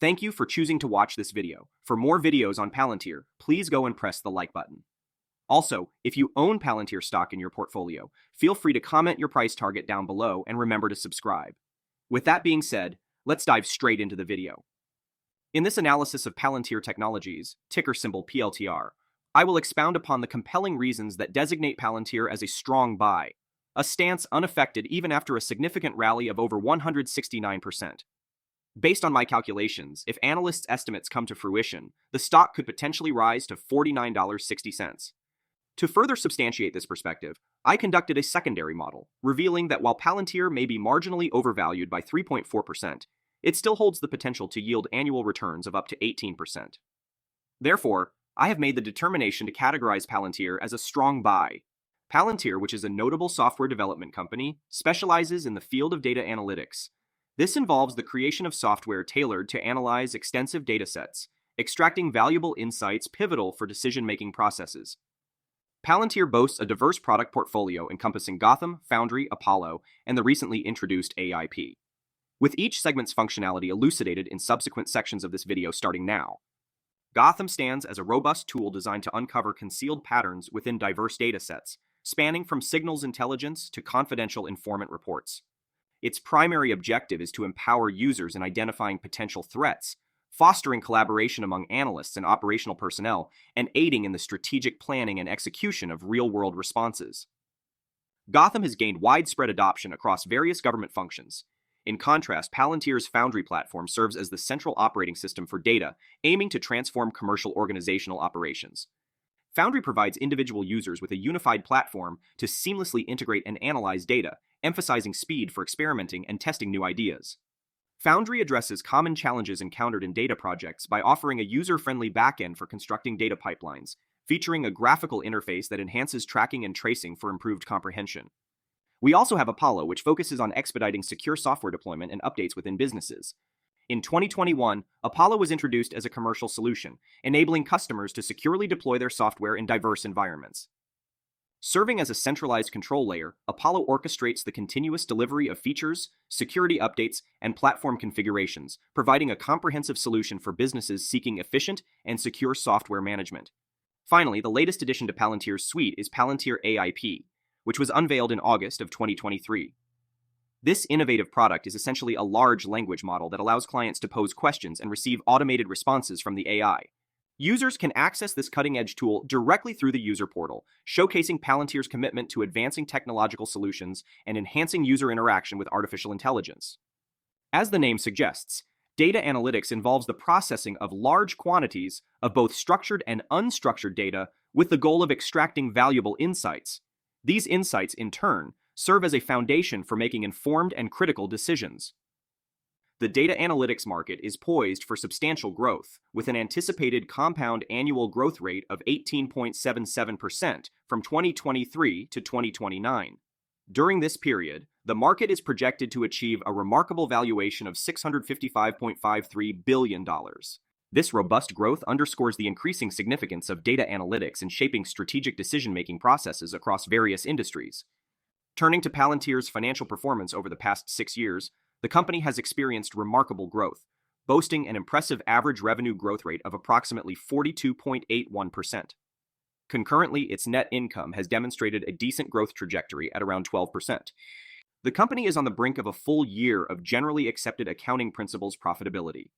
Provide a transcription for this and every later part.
Thank you for choosing to watch this video. For more videos on Palantir, please go and press the like button. Also, if you own Palantir stock in your portfolio, feel free to comment your price target down below and remember to subscribe. With that being said, let's dive straight into the video. In this analysis of Palantir Technologies, ticker symbol PLTR, I will expound upon the compelling reasons that designate Palantir as a strong buy, a stance unaffected even after a significant rally of over 169%. Based on my calculations, if analysts' estimates come to fruition, the stock could potentially rise to $49.60. To further substantiate this perspective, I conducted a secondary model, revealing that while Palantir may be marginally overvalued by 3.4%, it still holds the potential to yield annual returns of up to 18%. Therefore, I have made the determination to categorize Palantir as a strong buy. Palantir, which is a notable software development company, specializes in the field of data analytics. This involves the creation of software tailored to analyze extensive datasets, extracting valuable insights pivotal for decision-making processes. Palantir boasts a diverse product portfolio encompassing Gotham, Foundry, Apollo, and the recently introduced AIP. With each segment's functionality elucidated in subsequent sections of this video starting now. Gotham stands as a robust tool designed to uncover concealed patterns within diverse datasets, spanning from signals intelligence to confidential informant reports. Its primary objective is to empower users in identifying potential threats, fostering collaboration among analysts and operational personnel, and aiding in the strategic planning and execution of real-world responses. Gotham has gained widespread adoption across various government functions. In contrast, Palantir's Foundry platform serves as the central operating system for data, aiming to transform commercial organizational operations. Foundry provides individual users with a unified platform to seamlessly integrate and analyze data, emphasizing speed for experimenting and testing new ideas. Foundry addresses common challenges encountered in data projects by offering a user-friendly backend for constructing data pipelines, featuring a graphical interface that enhances tracking and tracing for improved comprehension. We also have Apollo, which focuses on expediting secure software deployment and updates within businesses. In 2021, Apollo was introduced as a commercial solution, enabling customers to securely deploy their software in diverse environments. Serving as a centralized control layer, Apollo orchestrates the continuous delivery of features, security updates, and platform configurations, providing a comprehensive solution for businesses seeking efficient and secure software management. Finally, the latest addition to Palantir's suite is Palantir AIP, which was unveiled in August of 2023. This innovative product is essentially a large language model that allows clients to pose questions and receive automated responses from the AI. Users can access this cutting-edge tool directly through the user portal, showcasing Palantir's commitment to advancing technological solutions and enhancing user interaction with artificial intelligence. As the name suggests, data analytics involves the processing of large quantities of both structured and unstructured data with the goal of extracting valuable insights. These insights, in turn, serve as a foundation for making informed and critical decisions. The data analytics market is poised for substantial growth, with an anticipated compound annual growth rate of 18.77% from 2023 to 2029. During this period, the market is projected to achieve a remarkable valuation of $655.53 billion. This robust growth underscores the increasing significance of data analytics in shaping strategic decision-making processes across various industries. Turning to Palantir's financial performance over the past 6 years, the company has experienced remarkable growth, boasting an impressive average revenue growth rate of approximately 42.81%. Concurrently, its net income has demonstrated a decent growth trajectory at around 12%. The company is on the brink of a full year of generally accepted accounting principles profitability.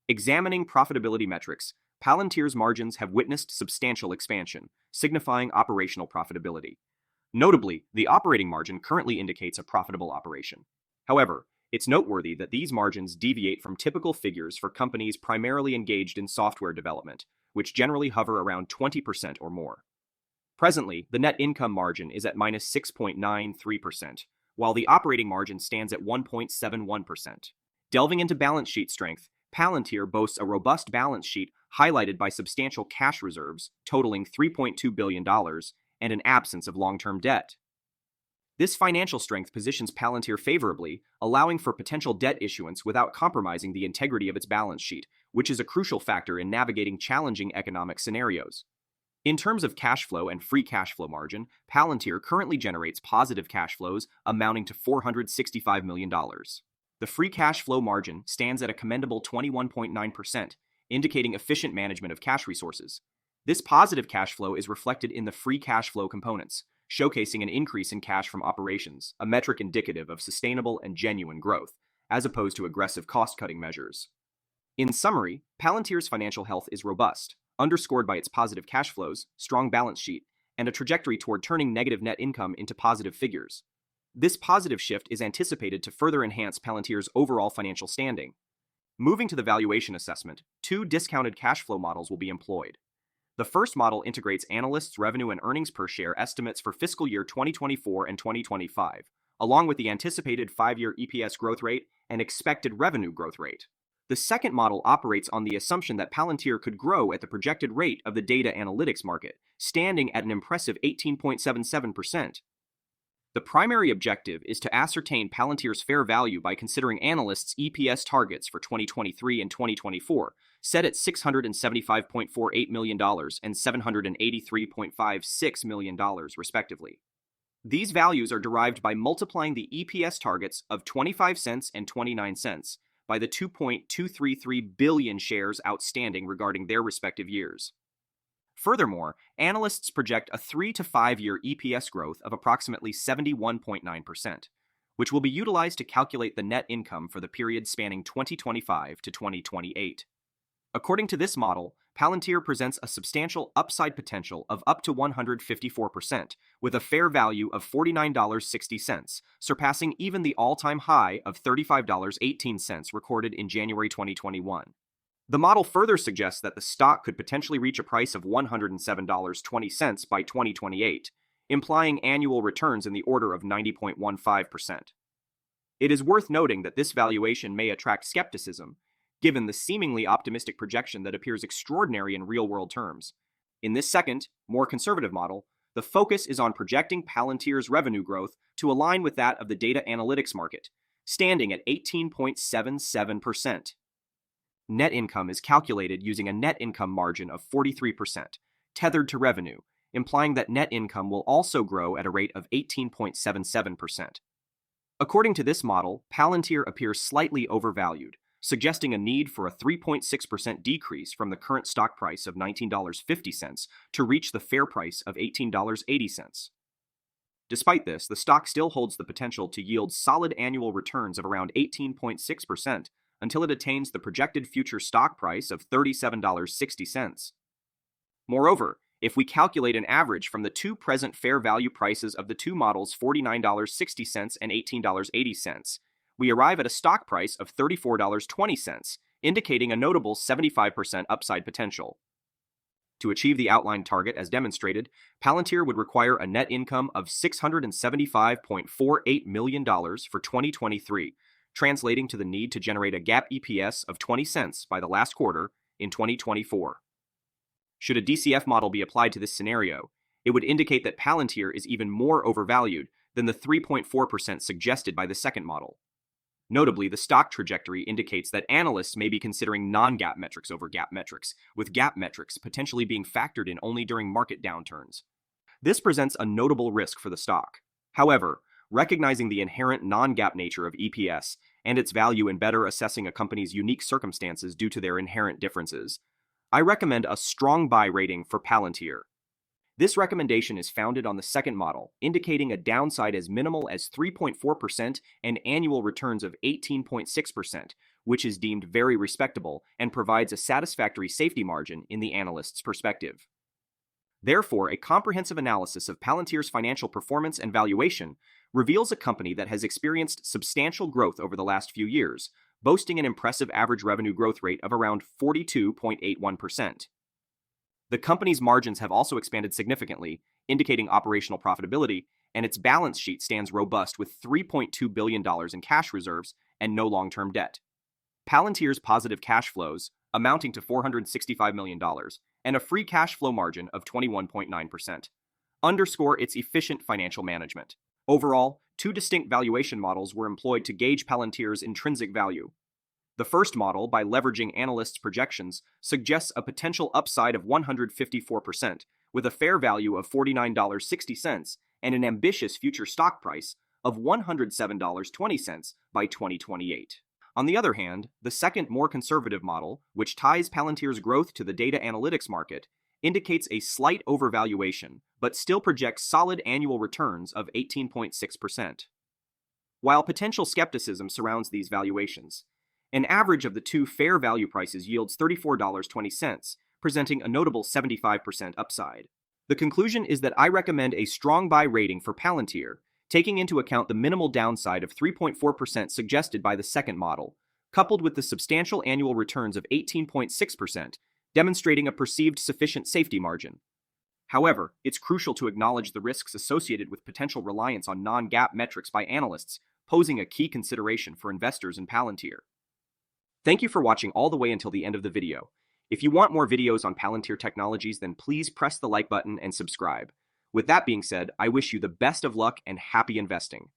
Examining profitability metrics, Palantir's margins have witnessed substantial expansion, signifying operational profitability. Notably, the operating margin currently indicates a profitable operation. However, it's noteworthy that these margins deviate from typical figures for companies primarily engaged in software development, which generally hover around 20% or more. Presently, the net income margin is at -6.93%, while the operating margin stands at 1.71%. Delving into balance sheet strength, Palantir boasts a robust balance sheet highlighted by substantial cash reserves, totaling $3.2 billion, and an absence of long-term debt. This financial strength positions Palantir favorably, allowing for potential debt issuance without compromising the integrity of its balance sheet, which is a crucial factor in navigating challenging economic scenarios. In terms of cash flow and free cash flow margin, Palantir currently generates positive cash flows amounting to $465 million. The free cash flow margin stands at a commendable 21.9%, indicating efficient management of cash resources. This positive cash flow is reflected in the free cash flow components, showcasing an increase in cash from operations, a metric indicative of sustainable and genuine growth, as opposed to aggressive cost-cutting measures. In summary, Palantir's financial health is robust, underscored by its positive cash flows, strong balance sheet, and a trajectory toward turning negative net income into positive figures. This positive shift is anticipated to further enhance Palantir's overall financial standing. Moving to the valuation assessment, two discounted cash flow models will be employed. The first model integrates analysts' revenue and earnings per share estimates for fiscal year 2024 and 2025, along with the anticipated 5-year EPS growth rate and expected revenue growth rate. The second model operates on the assumption that Palantir could grow at the projected rate of the data analytics market, standing at an impressive 18.77%. The primary objective is to ascertain Palantir's fair value by considering analysts' EPS targets for 2023 and 2024, set at $675.48 million and $783.56 million, respectively. These values are derived by multiplying the EPS targets of 25 cents and 29 cents by the 2.233 billion shares outstanding regarding their respective years. Furthermore, analysts project a 3 to 5 year EPS growth of approximately 71.9%, which will be utilized to calculate the net income for the period spanning 2025 to 2028. According to this model, Palantir presents a substantial upside potential of up to 154%, with a fair value of $49.60, surpassing even the all-time high of $35.18 recorded in January 2021. The model further suggests that the stock could potentially reach a price of $107.20 by 2028, implying annual returns in the order of 90.15%. It is worth noting that this valuation may attract skepticism, given the seemingly optimistic projection that appears extraordinary in real-world terms. In this second, more conservative model, the focus is on projecting Palantir's revenue growth to align with that of the data analytics market, standing at 18.77%. Net income is calculated using a net income margin of 43%, tethered to revenue, implying that net income will also grow at a rate of 18.77%. According to this model, Palantir appears slightly overvalued, suggesting a need for a 3.6% decrease from the current stock price of $19.50 to reach the fair price of $18.80. Despite this, the stock still holds the potential to yield solid annual returns of around 18.6%, until it attains the projected future stock price of $37.60. Moreover, if we calculate an average from the two present fair value prices of the two models, $49.60 and $18.80, we arrive at a stock price of $34.20, indicating a notable 75% upside potential. To achieve the outlined target as demonstrated, Palantir would require a net income of $675.48 million for 2023, translating to the need to generate a GAAP EPS of 20 cents by the last quarter in 2024. Should a DCF model be applied to this scenario, it would indicate that Palantir is even more overvalued than the 3.4% suggested by the second model. Notably, the stock trajectory indicates that analysts may be considering non-GAAP metrics over GAAP metrics, with GAAP metrics potentially being factored in only during market downturns. This presents a notable risk for the stock. However, recognizing the inherent non-GAAP nature of EPS and its value in better assessing a company's unique circumstances due to their inherent differences, I recommend a strong buy rating for Palantir. This recommendation is founded on the second model, indicating a downside as minimal as 3.4% and annual returns of 18.6%, which is deemed very respectable and provides a satisfactory safety margin in the analyst's perspective. Therefore, a comprehensive analysis of Palantir's financial performance and valuation reveals a company that has experienced substantial growth over the last few years, boasting an impressive average revenue growth rate of around 42.81%. The company's margins have also expanded significantly, indicating operational profitability, and its balance sheet stands robust with $3.2 billion in cash reserves and no long-term debt. Palantir's positive cash flows, amounting to $465 million, and a free cash flow margin of 21.9%, underscore its efficient financial management. Overall, two distinct valuation models were employed to gauge Palantir's intrinsic value. The first model, by leveraging analysts' projections, suggests a potential upside of 154%, with a fair value of $49.60 and an ambitious future stock price of $107.20 by 2028. On the other hand, the second, more conservative model, which ties Palantir's growth to the data analytics market, indicates a slight overvaluation, but still projects solid annual returns of 18.6%. While potential skepticism surrounds these valuations, an average of the two fair value prices yields $34.20, presenting a notable 75% upside. The conclusion is that I recommend a strong buy rating for Palantir, taking into account the minimal downside of 3.4% suggested by the second model, coupled with the substantial annual returns of 18.6%, demonstrating a perceived sufficient safety margin. However, it's crucial to acknowledge the risks associated with potential reliance on non-GAAP metrics by analysts, posing a key consideration for investors in Palantir. Thank you for watching all the way until the end of the video. If you want more videos on Palantir Technologies, then please press the like button and subscribe. With that being said, I wish you the best of luck and happy investing.